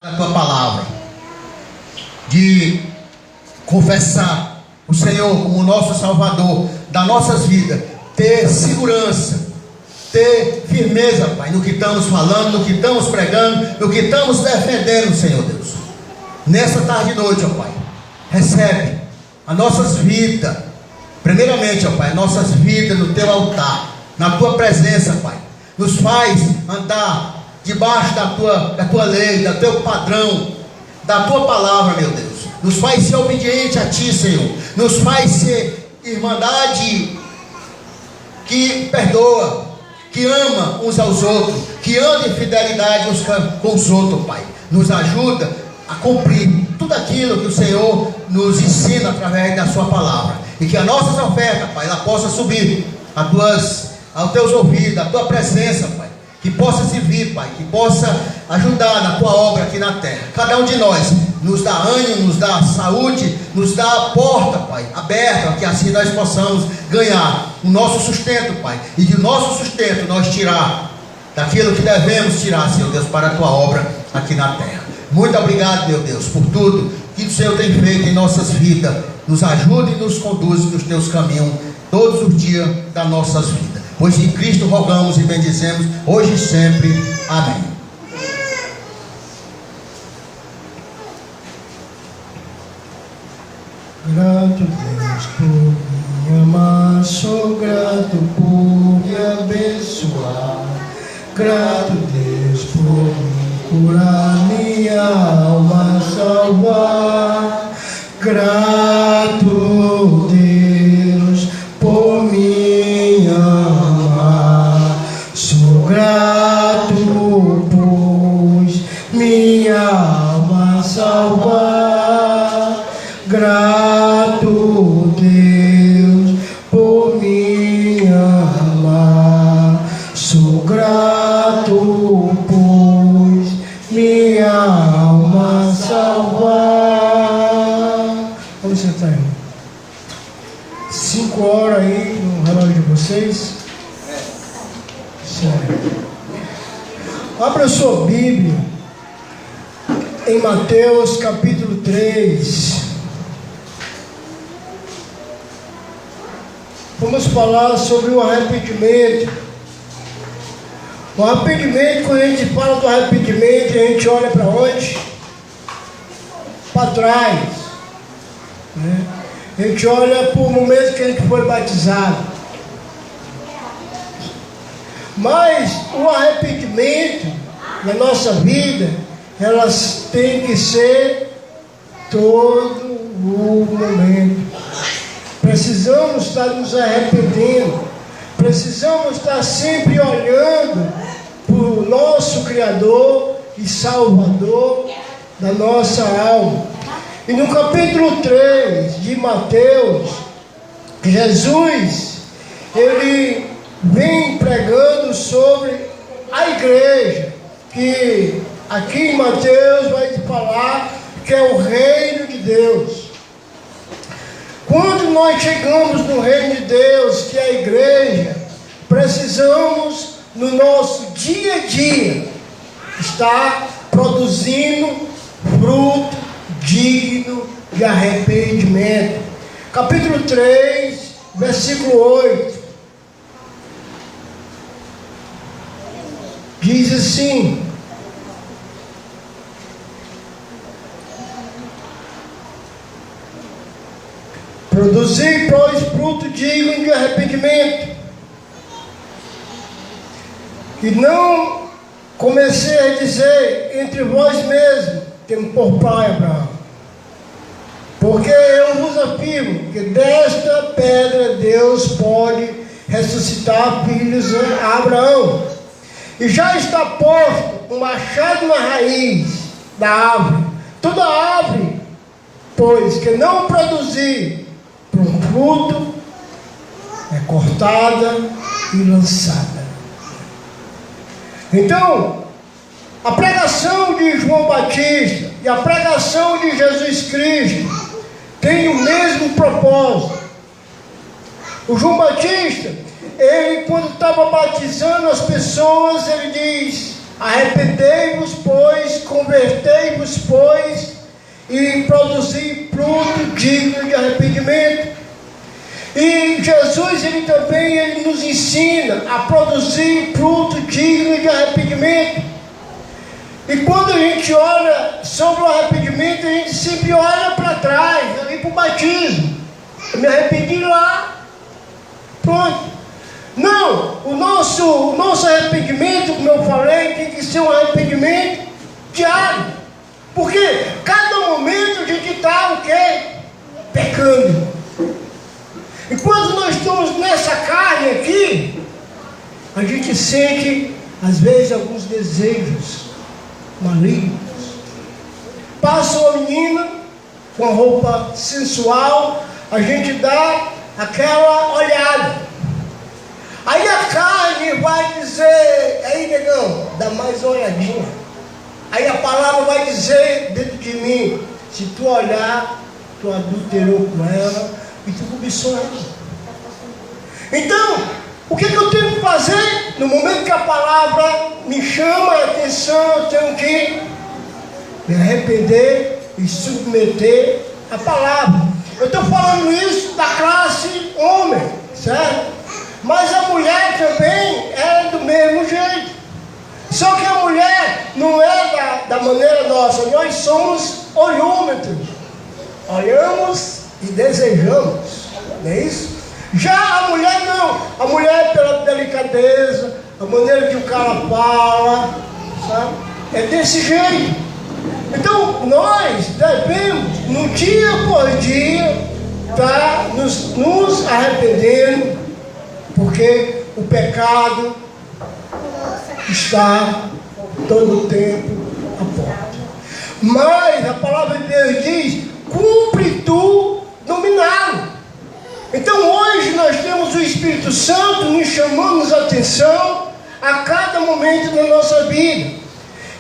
da tua palavra, de confessar o Senhor como nosso Salvador das nossas vidas, ter segurança, ter firmeza, Pai, no que estamos falando, no que estamos pregando, no que estamos defendendo, Senhor Deus. Nessa tarde e noite, ó Pai, recebe as nossas vidas, primeiramente, ó Pai, nossas vidas no teu altar, na tua presença, Pai. Nos faz andar debaixo da tua lei, do teu padrão, da tua palavra, meu Deus. Nos faz ser obediente a ti, Senhor. Nos faz ser irmandade que perdoa, que ama uns aos outros, que anda em fidelidade uns com os outros, Pai. Nos ajuda a cumprir tudo aquilo que o Senhor nos ensina através da sua palavra. E que as nossas ofertas, Pai, ela possa subir aos teus ouvidos, à tua presença, Pai. Que possa servir, Pai, que possa ajudar na tua obra aqui na terra. Cada um de nós nos dá ânimo, nos dá saúde, nos dá a porta, Pai, aberta, que assim nós possamos ganhar o nosso sustento, Pai. E de nosso sustento nós tirar daquilo que devemos tirar, Senhor Deus, para a tua obra aqui na terra. Muito obrigado, meu Deus, por tudo que o Senhor tem feito em nossas vidas. Nos ajude e nos conduz nos teus caminhos todos os dias das nossas vidas. Pois em Cristo rogamos e bendizemos, hoje e sempre. Amém. Grato Deus por me amar, sou grato por me abençoar. Grato Deus por me curar, minha alma salvar. Grato Deus por me amar, sou grato pois minha alma salvar. Grato Deus por me amar, sou grato pois minha alma salvar. Vamos sentar, irmão. 5 horas aí no relógio de vocês. Certo. Abra a sua Bíblia em Mateus capítulo 3. Vamos falar sobre o arrependimento. O arrependimento, quando a gente fala do arrependimento, a gente olha para onde? Para trás, né? A gente olha para o momento que a gente foi batizado. Mas o arrependimento na nossa vida, elas têm que ser todo o momento. Precisamos estar nos arrependendo. Precisamos estar sempre olhando para o nosso Criador e Salvador da nossa alma. E no capítulo 3 de Mateus, Jesus, ele vem pregando sobre a igreja, que aqui em Mateus vai falar que é o reino de Deus. Quando nós chegamos no reino de Deus, que é a igreja, precisamos no nosso dia a dia estar produzindo fruto digno de arrependimento. Capítulo 3, versículo 8. Diz assim: produzir, pois, fruto digno de arrependimento, e não comecei a dizer entre vós mesmos, temos por pai Abraão, porque eu vos afirmo que desta pedra Deus pode ressuscitar filhos a Abraão. E já está posto um machado na raiz da árvore. Toda árvore, pois, que não produzir um fruto, é cortada e lançada. Então, a pregação de João Batista e a pregação de Jesus Cristo tem o mesmo propósito. O João Batista, ele quando estava batizando as pessoas, ele diz: arrependei-vos, pois, convertei-vos arrependei-vos, pois, e produzi fruto digno de arrependimento. E Jesus, ele nos ensina a produzir fruto digno de arrependimento. E quando a gente olha sobre o arrependimento, a gente sempre olha para trás, ali para o batismo. Eu me arrependi lá, pronto. Não, o nosso arrependimento, como eu falei, tem que ser um arrependimento diário. Porque cada momento a gente está o quê? Pecando. E quando nós estamos nessa carne aqui, a gente sente, às vezes, alguns desejos malignos. Passa uma menina com a roupa sensual, a gente dá aquela olhada. Aí a carne vai dizer, aí negão, dá mais uma olhadinha. Aí a palavra vai dizer dentro de mim, se tu olhar, tu adulterou com ela e tu cobiçou ela. Então, o que eu tenho que fazer? No momento que a palavra me chama a atenção, eu tenho que me arrepender e submeter a palavra. Eu estou falando isso da classe homem, certo? Mas a mulher também é do mesmo jeito. Só que a mulher não é da maneira nossa. Nós somos olhômetros. Olhamos e desejamos. Não é isso? Já a mulher não. A mulher pela delicadeza, a maneira que o cara fala, sabe? É desse jeito. Então nós devemos, no dia por dia, estar nos arrependendo, porque o pecado está todo o tempo à porta. Mas a palavra de Deus diz: cumpre tu dominá-lo. Então hoje nós temos o Espírito Santo nos chamando a atenção a cada momento da nossa vida.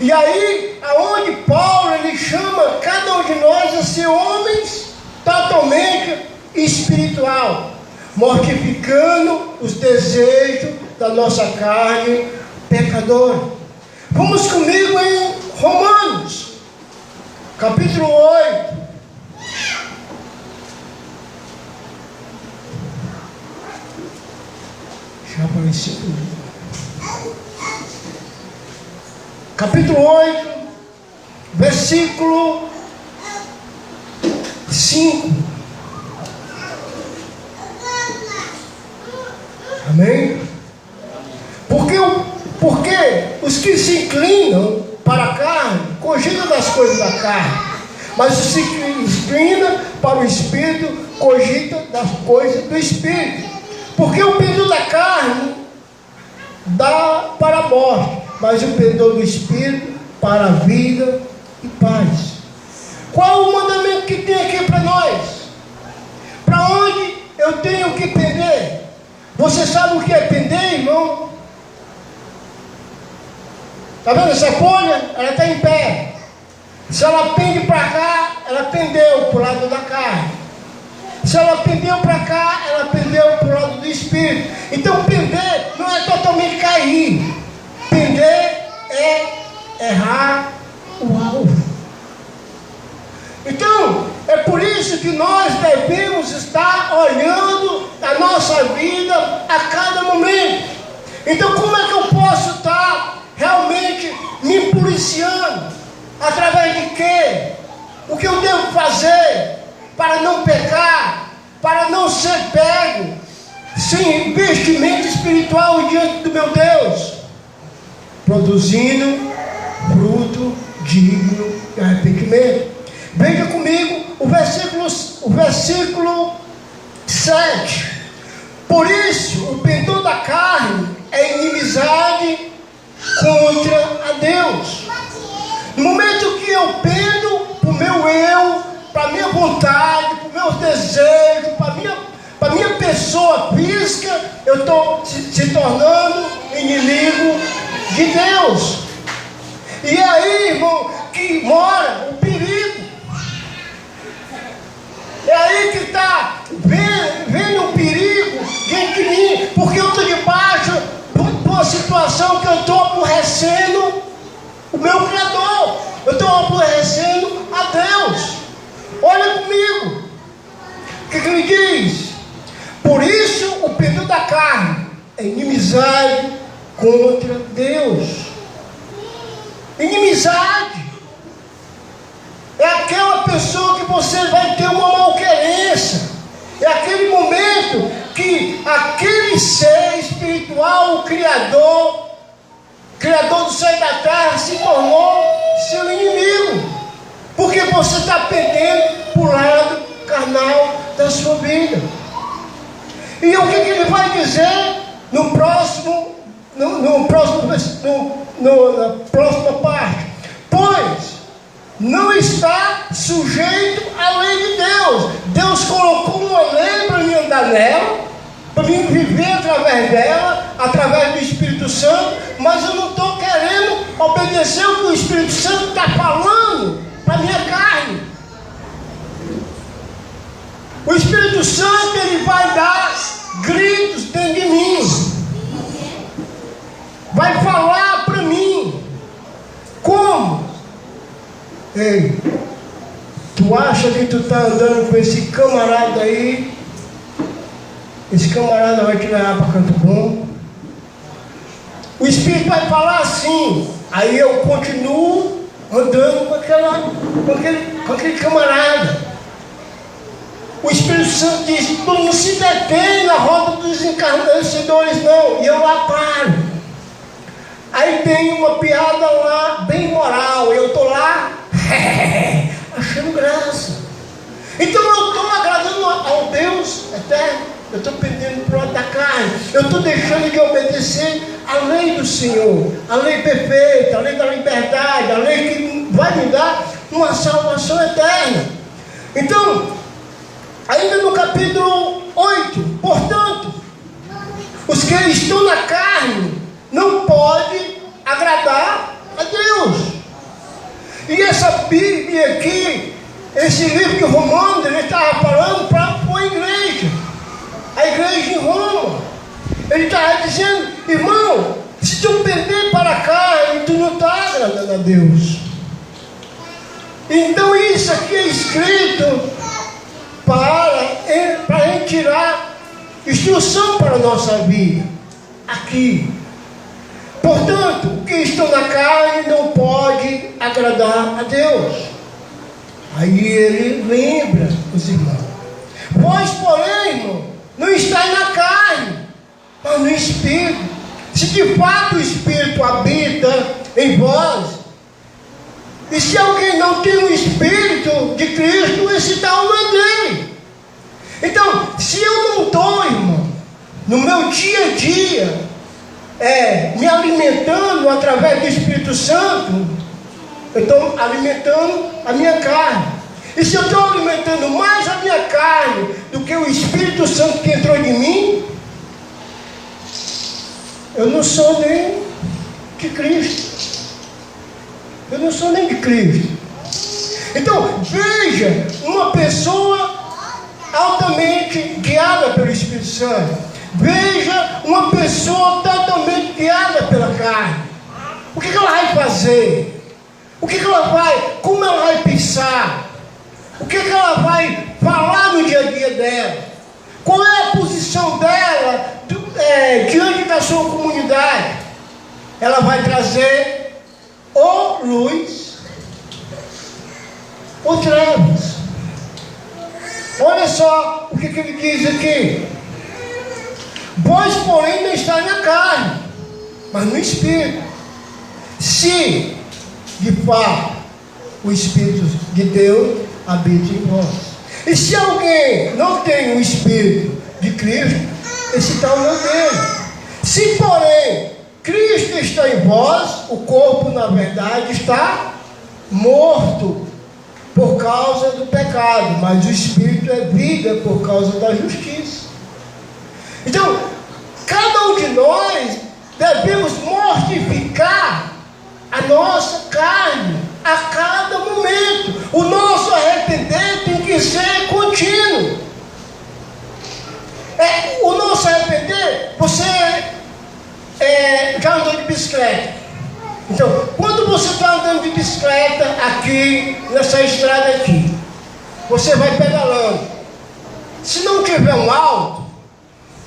E aí, aonde Paulo ele chama cada um de nós a ser homens totalmente espiritual, mortificando os desejos da nossa carne pecadora. Vamos comigo em Romanos, capítulo 8. Já apareceu. Capítulo 8, versículo 5. Amém? Porque os que se inclinam para a carne, cogitam das coisas da carne, mas os que se inclinam para o Espírito, cogitam das coisas do Espírito. Porque o perdão da carne dá para a morte, mas o perdão do Espírito para a vida e paz. Qual o mandamento que tem aqui para nós? Para onde eu tenho que pender? Você sabe o que é pender, irmão? Está vendo essa folha? Ela está em pé. Se ela pende para cá, ela pendeu para o lado da carne. Se ela pendeu para cá, ela pendeu para o lado do Espírito. Então pender não é totalmente cair. Pender é errar o alvo. Então, é por isso que nós devemos estar olhando a nossa vida a cada momento. Então, como é que eu posso estar realmente me policiando? Através de quê? O que eu devo fazer para não pecar, para não ser pego sem investimento espiritual diante do meu Deus? Produzindo fruto digno de arrependimento. Veja comigo o versículo 7. Por isso, o perdão da carne é inimizade contra a Deus. No momento que eu pendo para o meu eu, para a minha vontade, para os meus desejos, para a minha pessoa física, eu estou se tornando inimigo de Deus. E é aí, irmão, que mora o perigo. É aí que está vendo o perigo dentro de mim, porque eu estou debaixo de uma situação que eu estou aborrecendo o meu Criador. eu estou aborrecendo a Deus. Olha comigo, o que ele diz? Por isso o pedido da carne é inimizade contra Deus. Inimizade é aquela pessoa que você vai ter uma malquerença. É aquele momento que aquele ser espiritual, o Criador do céu e da terra, se tornou seu inimigo. Porque você está perdendo para o lado carnal da sua vida. E o que ele vai dizer na próxima parte? Pois não está sujeito à lei de Deus. Deus colocou uma lei para mim andar nela, para mim viver através dela, através do Espírito Santo, mas eu não estou querendo obedecer o que o Espírito Santo está falando para a minha carne. O Espírito Santo, ele vai dar gritos dentro de mim, vai falar para mim. Como? Ei, tu acha que tu está andando com esse camarada aí? Esse camarada vai te levar para Canto Bom? O Espírito vai falar assim, aí eu continuo andando com aquele camarada. O Espírito Santo diz: tu não se detém na roda dos encarnecedores, não. E eu lá paro. Aí tem uma piada lá, bem moral. Eu estou lá, achando graça. Então eu estou agradando ao Deus eterno. Eu estou perdendo para o lado da carne. Eu estou deixando de obedecer a lei do Senhor, a lei perfeita, a lei da liberdade, a lei que vai me dar uma salvação eterna. Então, ainda no capítulo 8, portanto, os que estão na carne não podem agradar a Deus. E essa Bíblia aqui, esse livro de Romanos, ele estava falando para a igreja, a igreja em Roma. Ele estava dizendo: irmão, se tu perder para a carne, tu não está agradando a Deus. Então isso aqui é escrito para a gente tirar instrução para a nossa vida aqui. Portanto, o que estão na carne não pode agradar a Deus. Aí ele lembra os irmãos: vós, porém, irmão, não estáis na carne, mas no Espírito. Se de fato o Espírito habita em vós, e se alguém não tem o Espírito de Cristo, esse tal não é dele. Então, se eu não estou, irmão, no meu dia a dia, me alimentando através do Espírito Santo, eu estou alimentando a minha carne. E se eu estou alimentando mais a minha carne do que o Espírito Santo que entrou em mim, eu não sou nem de Cristo. Eu não sou nem de Cristo. Então, veja, uma pessoa altamente guiada pelo Espírito Santo. Veja uma pessoa totalmente guiada pela carne. O que ela vai fazer? O que ela vai, como ela vai pensar? O que ela vai falar no dia a dia dela? Qual é a posição dela diante da sua comunidade? Ela vai trazer ou luz ou trevas. Olha só o que ele diz aqui: vós, porém, não estáis na carne, mas no Espírito, se de fato o Espírito de Deus habita em vós. E se alguém não tem o Espírito de Cristo, esse tal não é dele. Se, porém, Cristo está em vós, o corpo, na verdade, está morto por causa do pecado, mas o Espírito é vida por causa da justiça. Então, cada um de nós devemos mortificar a nossa carne a cada momento. O nosso arrepender tem que ser contínuo. O nosso arrepender, você já andou de bicicleta. Então, quando você está andando de bicicleta aqui, nessa estrada aqui, você vai pedalando. Se não tiver um alto,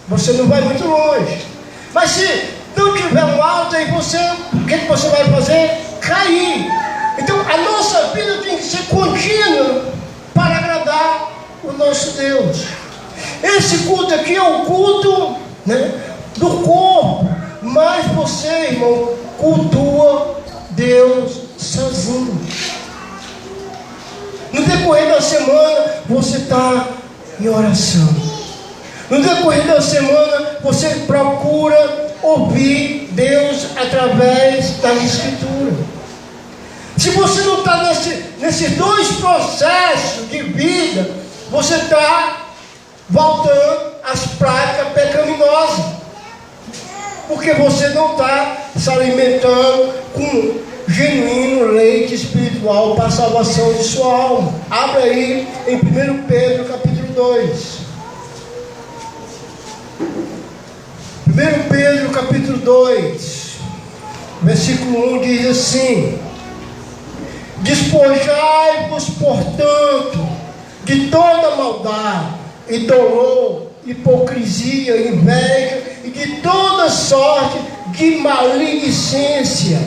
você não vai muito longe. Mas se não tiver um alto, aí você, o que você vai fazer? Cair. Então a nossa vida tem que ser contínua para agradar o nosso Deus. Esse culto aqui é o culto, né, do corpo, mas você, irmão, cultua Deus sozinho. No decorrer da semana, você está em oração. No decorrer da semana, você procura ouvir Deus através da Escritura. Se você não está nesses dois processos de vida, você está voltando às práticas pecaminosas, porque você não está se alimentando com genuíno leite espiritual para a salvação de sua alma. Abra aí em 1 Pedro capítulo 2. 1 Pedro capítulo 2, versículo 1 diz assim: despojai-vos, portanto, de toda maldade e dolor, hipocrisia, inveja e de toda sorte de maledicência.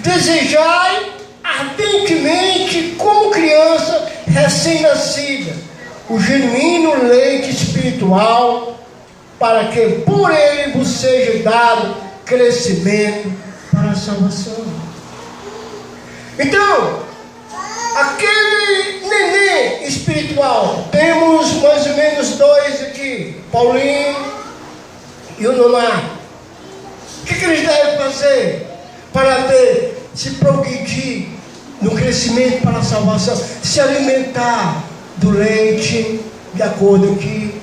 Desejai ardentemente, como criança recém-nascida, o genuíno leite espiritual, para que por ele vos seja dado crescimento para a salvação. Então, aquele neném espiritual, temos mais ou menos dois aqui, Paulinho e o Nonato. O que eles devem fazer para se progredir no crescimento para a salvação? Se alimentar do leite, de acordo com que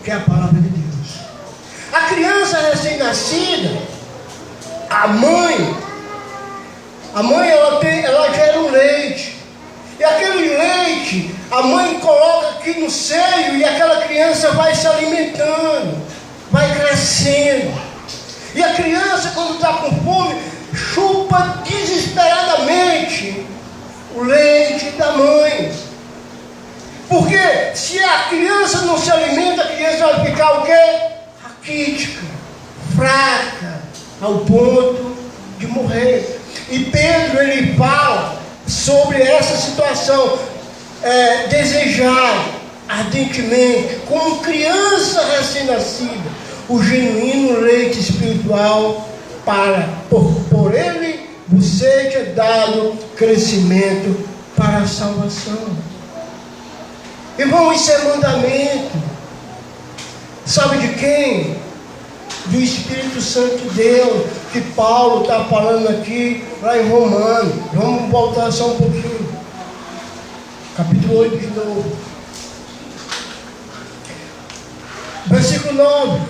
é a palavra de Deus. A criança recém-nascida, a mãe ela gera um leite, e aquele leite a mãe coloca aqui no seio, e aquela criança vai se alimentando, vai crescendo. E a criança, quando está com fome, chupa desesperadamente o leite da mãe. Porque se a criança não se alimenta, a criança vai ficar o quê? Raquítica, fraca, ao ponto de morrer. E Pedro, ele fala sobre essa situação, desejar ardentemente, como criança recém-nascida, o genuíno leite espiritual, para por ele vos seja dado crescimento para a salvação. Irmão, isso é mandamento. Sabe de quem? Do Espírito Santo de Deus, que Paulo está falando aqui, lá em Romanos. Vamos voltar só um pouquinho. Capítulo 8 de novo. Versículo 9.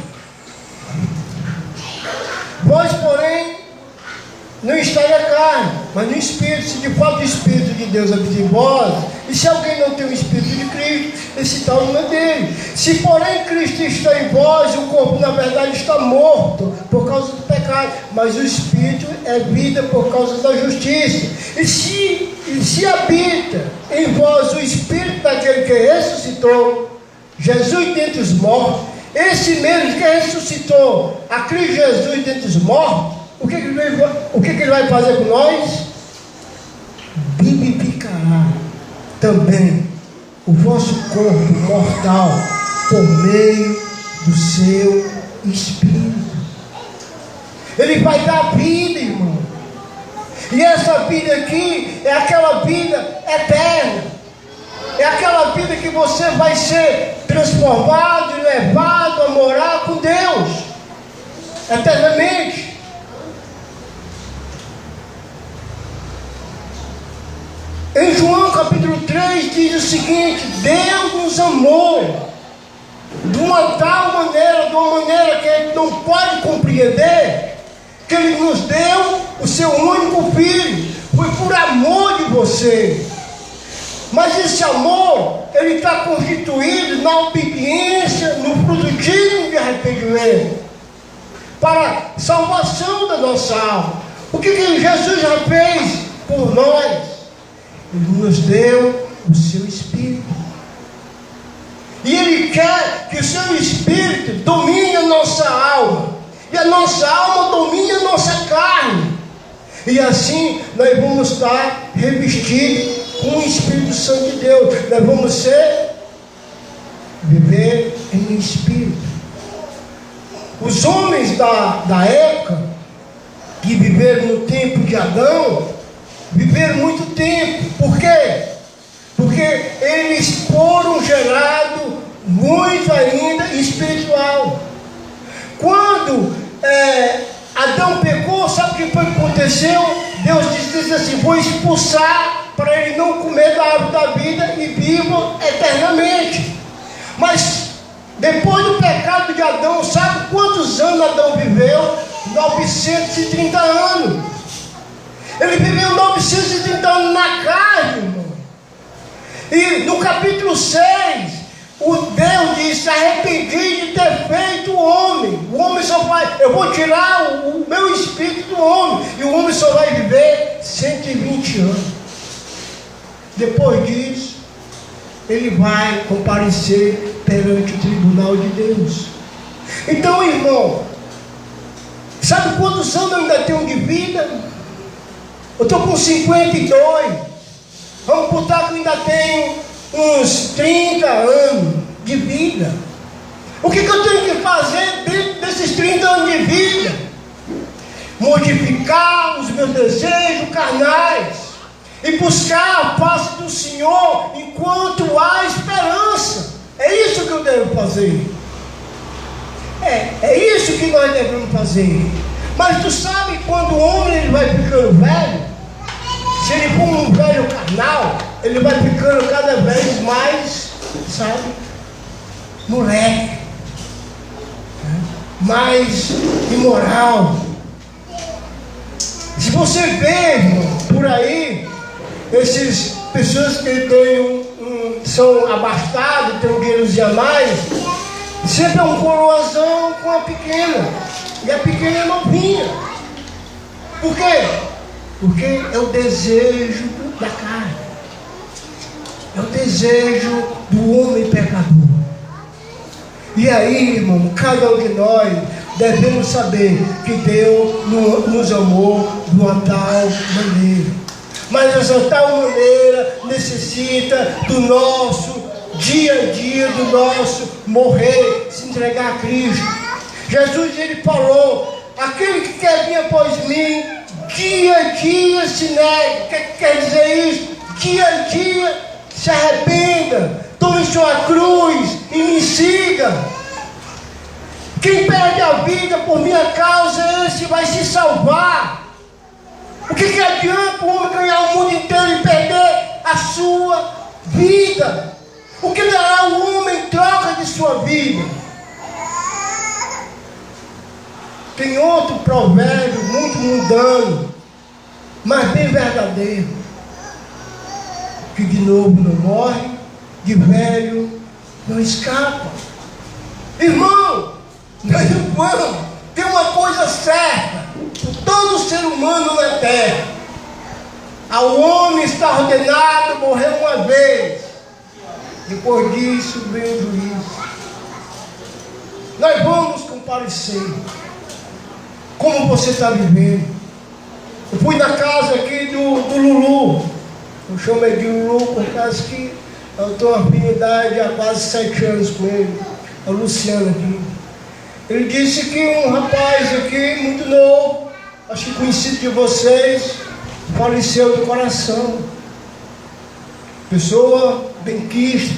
Vós, porém, não estáis na carne, mas no Espírito. Se de fato o Espírito de Deus habita em vós, e se alguém não tem o Espírito de Cristo, esse tal não é dele. Se porém Cristo está em vós, o corpo na verdade está morto por causa do pecado, mas o Espírito é vida por causa da justiça. E se habita em vós o Espírito daquele que ressuscitou Jesus dentre os mortos, esse mesmo que ressuscitou a Cristo Jesus dentre os mortos, o que ele vai fazer com nós? Vivificará também o vosso corpo mortal por meio do seu Espírito. Ele vai dar vida, irmão. E essa vida aqui é aquela vida eterna. É aquela vida que você vai ser transformado e levado a morar com Deus eternamente. Em João capítulo 3 diz o seguinte: Deus nos amou de uma maneira que a gente não pode compreender, que Ele nos deu o seu único Filho. Foi por amor de você. Mas esse amor, ele está constituído na obediência, no fruto digno de arrependimento, para a salvação da nossa alma. O que Jesus já fez por nós? Ele nos deu o seu Espírito. E Ele quer que o seu Espírito domine a nossa alma. E a nossa alma domine a nossa carne. E assim nós vamos estar revestidos com o Espírito Santo de Deus. Nós vamos viver em Espírito. Os homens da época, que viveram no tempo de Adão, viveram muito tempo. Por quê? Porque eles foram gerados muito ainda espiritual. Quando Adão pecou, sabe o que foi que aconteceu? Deus disse assim: vou expulsar para ele não comer da árvore da vida e vivo eternamente. Mas depois do pecado de Adão, sabe quantos anos Adão viveu? 930 anos. Ele viveu 930 anos na carne, irmão. E no capítulo 6, o Deus disse: arrependi de ter feito o homem. O homem só vai, eu vou tirar o meu espírito do homem, e o homem só vai viver 120 anos. Depois disso, ele vai comparecer perante o tribunal de Deus. Então, irmão, sabe quantos anos eu ainda tenho de vida? Eu estou com 52. Vamos botar que eu ainda tenho uns 30 anos de vida. O que eu tenho que fazer dentro desses 30 anos de vida? Modificar os meus desejos carnais e buscar a face do Senhor enquanto há esperança. É isso que eu devo fazer. É isso que nós devemos fazer. Mas tu sabe, quando o homem ele vai ficando velho, se ele for um velho carnal, ele vai ficando cada vez mais, sabe, moleque, mais imoral. Se você vê, irmão, por aí, essas pessoas que são abastadas, têm um dinheirozinho a mais, sempre é um coroazão com a pequena, e a pequena é novinha. Por quê? Porque é o desejo da carne, é o desejo do homem pecador. E aí, irmão, cada um de nós devemos saber que Deus nos amou de uma tal maneira. Mas essa tal maneira necessita do nosso dia a dia, do nosso morrer, se entregar a Cristo. Jesus, ele falou: aquele que quer vir após mim, dia a dia se negue. O que quer dizer isso? Dia a dia se arrependa, tome sua cruz e me siga. Quem perde a vida por minha causa, esse vai se salvar. O que adianta o homem ganhar o mundo inteiro e perder a sua vida? O que dará o homem em troca de sua vida? Tem outro provérbio muito mundano, mas bem verdadeiro: que de novo não morre, de velho não escapa. Irmão, nós não vamos ter uma coisa certa por todo ser humano na terra: ao homem está ordenado morrer uma vez, depois disso vem o juízo. Nós vamos comparecer. Como você está vivendo? Eu fui na casa aqui do Lulu. Eu chamo ele de Lulu por causa que eu tenho uma afinidade há quase 7 anos com ele. É o Luciano aqui. Ele disse que um rapaz aqui, muito novo, acho que conhecido de vocês, faleceu do coração. Pessoa benquista,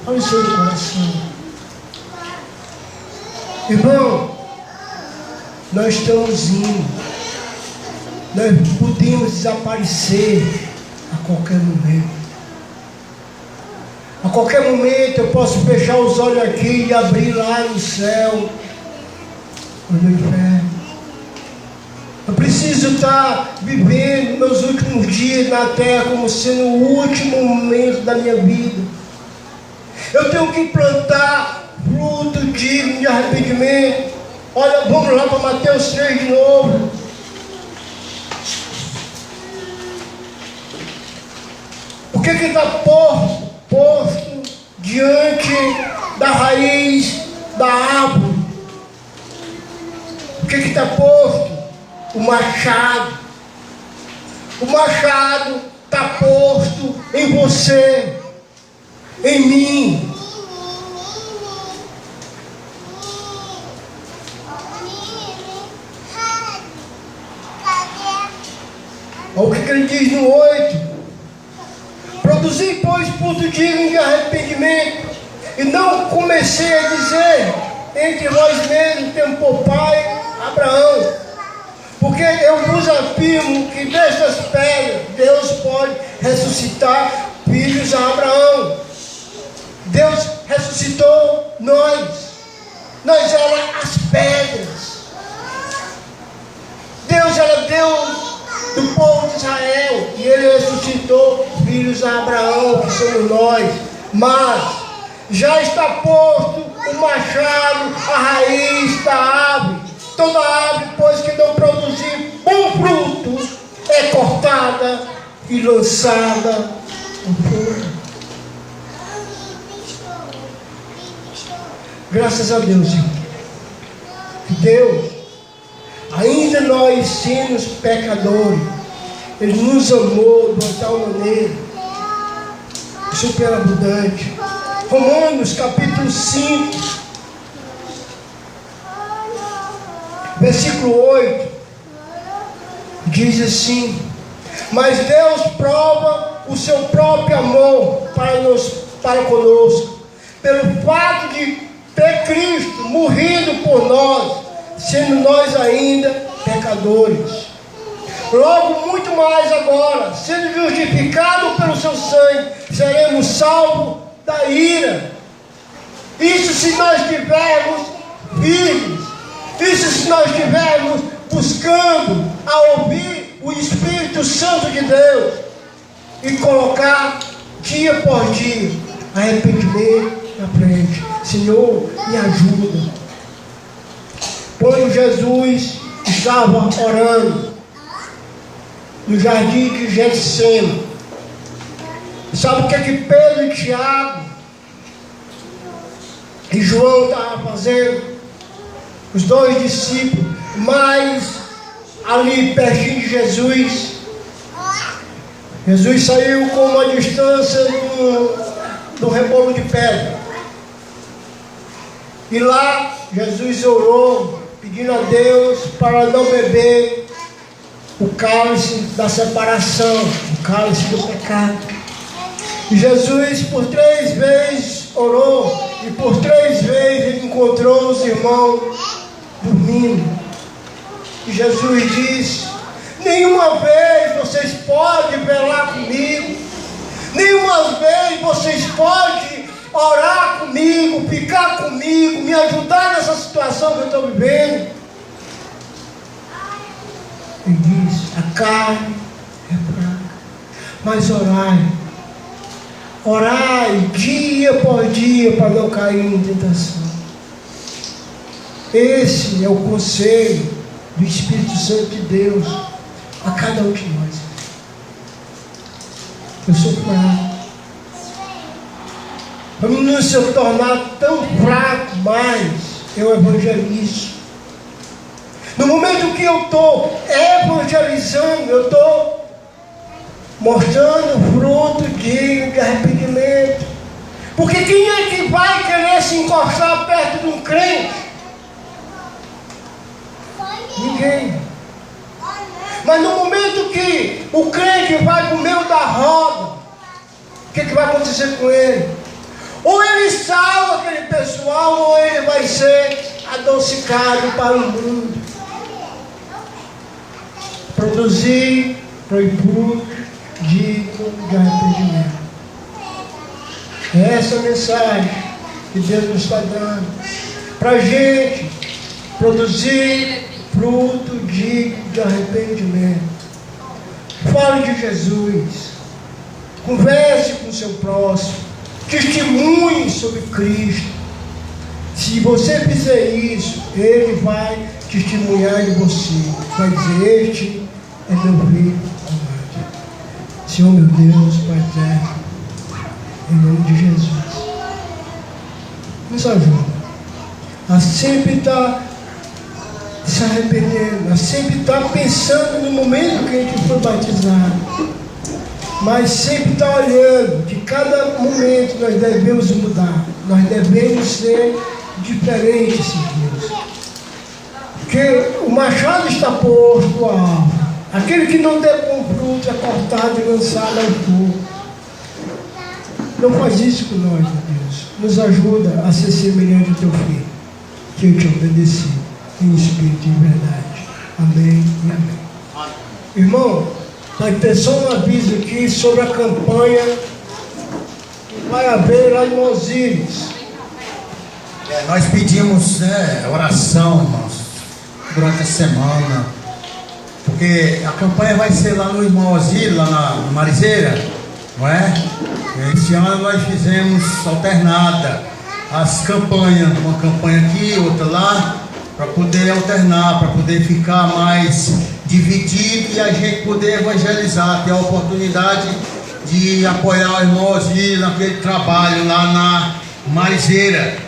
faleceu do coração. Irmão, nós estamos indo. Nós podemos desaparecer a qualquer momento. A qualquer momento eu posso fechar os olhos aqui e abrir lá no céu, no inferno. Eu preciso estar vivendo meus últimos dias na terra como sendo o último momento da minha vida. Eu tenho que plantar fruto digno de arrependimento. Olha, vamos lá para Mateus 3 de novo. O que está posto diante da raiz da árvore? O que está posto? O machado. O machado está posto em você, em mim. Olha o que ele diz no 8. Produzi, pois, fruto digno de arrependimento, e não comecei a dizer, entre vós mesmos temos por pai Abraão, porque eu vos afirmo que destas pedras Deus pode ressuscitar filhos a Abraão. Deus ressuscitou nós éramos as pedras. Deus era Deus do povo de Israel, e ele ressuscitou filhos a Abraão, que somos nós. Mas já está posto o machado, a raiz da árvore. Toda árvore, pois, que não produzir bom fruto, é cortada e lançada no fogo. Graças a Deus, irmão. Deus, ainda nós sendo pecadores, Ele nos amou de uma tal maneira superabundante. Romanos capítulo 5, versículo 8, diz assim: mas Deus prova o seu próprio amor para conosco, pelo fato de ter Cristo morrido por nós, sendo nós ainda pecadores. Logo, muito mais agora, sendo justificados pelo seu sangue, seremos salvos da ira. Isso se nós estivermos firmes, isso se nós estivermos buscando a ouvir o Espírito Santo de Deus e colocar dia por dia arrependimento na frente. Senhor, me ajuda. Quando Jesus estava orando no jardim de Getsêmani, sabe o que Pedro e Tiago e João estavam fazendo? Os dois discípulos, mas ali pertinho de Jesus, Jesus saiu com uma distância do rebolo de pedra. E lá Jesus orou, pedindo a Deus para não beber o cálice da separação, o cálice do pecado. E Jesus por 3 vezes orou, e por 3 vezes ele encontrou os irmãos dormindo. E Jesus disse: nenhuma vez vocês podem velar comigo, nenhuma vez vocês podem orar comigo, ficar comigo, me ajudar nessa situação que eu estou vivendo. Ele diz: a carne é fraca, mas orai dia por dia para não cair em tentação. Esse é o conselho do Espírito Santo de Deus a cada um de nós. Eu sou fraco. Para mim não se tornar tão fraco mais, eu evangelizo. No momento que eu estou evangelizando, eu estou mostrando fruto digno de arrependimento. Porque quem é que vai querer se encostar perto de um crente? Ninguém. Mas no momento que o crente vai para o meio da roda, o que vai acontecer com ele? Ou ele salva aquele pessoal, ou ele vai ser adocicado para o mundo. Produzir fruto digno de arrependimento. É essa mensagem que Deus nos está dando para a gente produzir fruto digno de arrependimento. Fale de Jesus, converse com o seu próximo, testemunhe sobre Cristo. Se você fizer isso, Ele vai testemunhar de você, vai dizer: este é meu filho amado. Senhor meu Deus, Pai eterno, em nome de Jesus, nos ajuda a sempre estar se arrependendo, a sempre estar pensando no momento que a gente foi batizado, mas sempre estar olhando que cada momento nós devemos mudar, nós devemos ser diferentes, Deus. Porque o machado está posto ao alvo, aquele que não der bom fruto é cortado e lançado ao fogo. Não faz isso com nós, meu Deus. Nos ajuda a ser semelhante ao teu filho, que eu te obedeci em espírito e em verdade. Amém e amém. Irmão, vai ter só um aviso aqui sobre a campanha que vai haver lá em Osíris. Nós pedimos oração, irmãos, durante a semana, porque a campanha vai ser lá no irmão Osíris, lá na Marizeira, não é? Esse ano nós fizemos alternada as campanhas, uma campanha aqui, outra lá, para poder alternar, para poder ficar mais dividido e a gente poder evangelizar, ter a oportunidade de apoiar o irmão Osíris naquele trabalho lá na Marizeira.